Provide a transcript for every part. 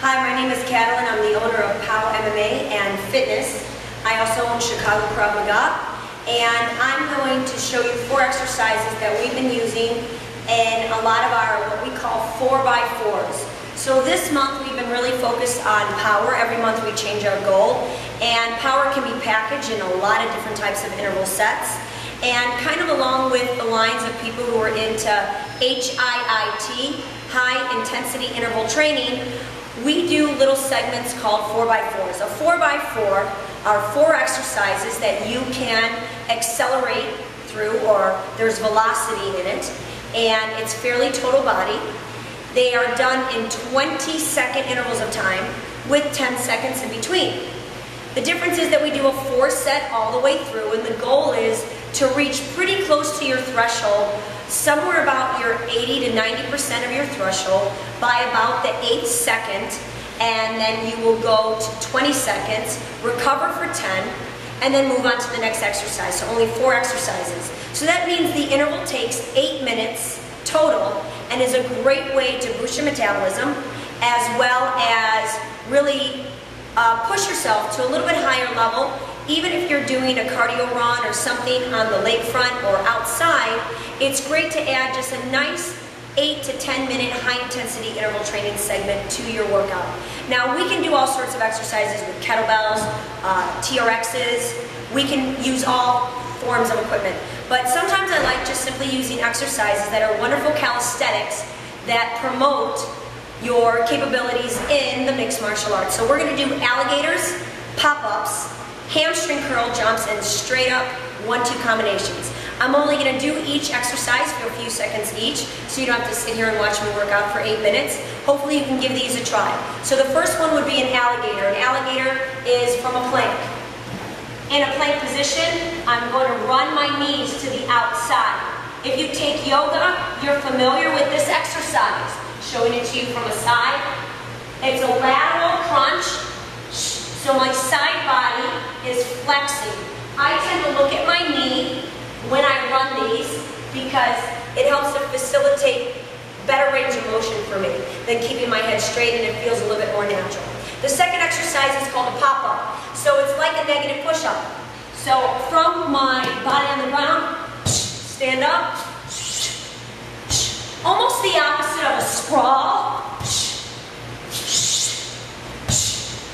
Hi, my name is Katalin. I'm the owner of POW MMA and Fitness. I also own Chicago Krav Maga. And I'm going to show you 4 exercises that we've been using in a lot of our what we call 4x4s. So this month we've been really focused on power. Every month we change our goal. And power can be packaged in a lot of different types of interval sets. And kind of along with the lines of people who are into HIIT, high intensity interval training, we do little segments called 4x4s. A 4x4 are 4 exercises that you can accelerate through, or there's velocity in it, and it's fairly total body. They are done in 20-second intervals of time with 10 seconds in between. The difference is that we do a 4-set all the way through, and the goal is to reach pretty close to your threshold, somewhere about your 80 to 90% of your threshold by about the 8th second, and then you will go to 20 seconds, recover for 10, and then move on to the next exercise. So only 4 exercises. So that means the interval takes 8 minutes total and is a great way to boost your metabolism as well as really push yourself to a little bit higher level. Even if you're doing a cardio run or something on the lakefront or outside, it's great to add just a nice 8 to 10 minute high intensity interval training segment to your workout. Now we can do all sorts of exercises with kettlebells, TRXs. We can use all forms of equipment. But sometimes I like just simply using exercises that are wonderful calisthenics that promote your capabilities in the mixed martial arts. So we're going to do alligators, pop-ups, hamstring curl jumps, and straight up 1-2 combinations. I'm only going to do each exercise for a few seconds each, so you don't have to sit here and watch me work out for 8 minutes. Hopefully you can give these a try. So the first one would be an alligator. An alligator is from a plank. In a plank position, I'm going to run my knees to the outside. If you take yoga, you're familiar with this exercise. Showing it to you from a side. It's a lateral crunch. So my side body is flexing. I tend to look at my knee when I run these because it helps to facilitate better range of motion for me than keeping my head straight, and it feels a little bit more natural. The second exercise is called a pop-up. So it's like a negative push-up. So from my body on the ground, stand up, almost the opposite of a sprawl.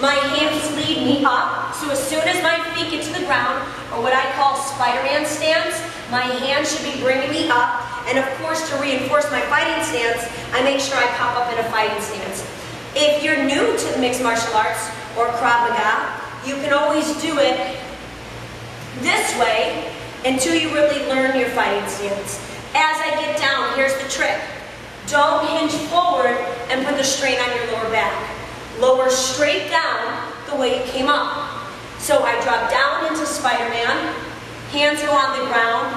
My hands lead me up, so as soon as my feet get to the ground, or what I call Spider-Man stance, my hands should be bringing me up, and of course to reinforce my fighting stance, I make sure I pop up in a fighting stance. If you're new to the mixed martial arts, or Krav Maga, you can always do it this way until you really learn your fighting stance. As I get down, here's the trick. Don't hinge forward and put the strain on your lower back. Lower straight down the way you came up. So I drop down into Spider-Man, hands go on the ground,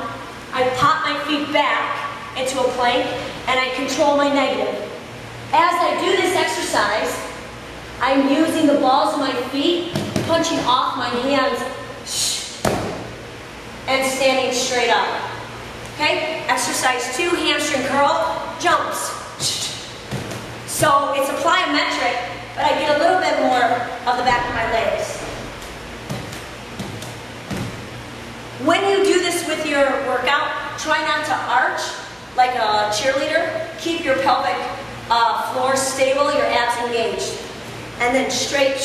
I pop my feet back into a plank, and I control my negative. As I do this exercise, I'm using the balls of my feet, punching off my hands, and standing straight up. Okay? Exercise 2, hamstring curl, jumps. So it's a plyometric, but I get a little bit more of the back of my legs. When you do this with your workout, try not to arch like a cheerleader. Keep your pelvic floor stable, your abs engaged. And then straight,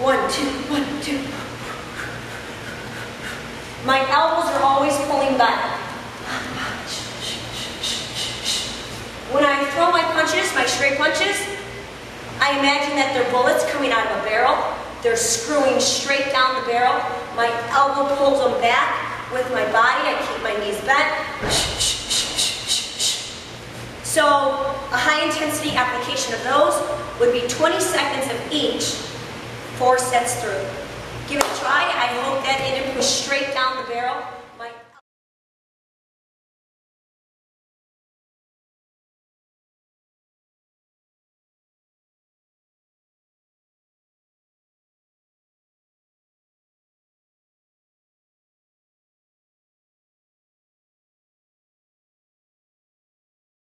1, 2, 1, 2. My elbows are always pulling back. When I throw my punches, my straight punches, I imagine that they're bullets coming out of a barrel. They're screwing straight down the barrel. My elbow pulls them back with my body. I keep my knees bent. So a high intensity application of those would be 20 seconds of each, 4 sets through. Give it a try. I hope that it didn't push straight down the barrel.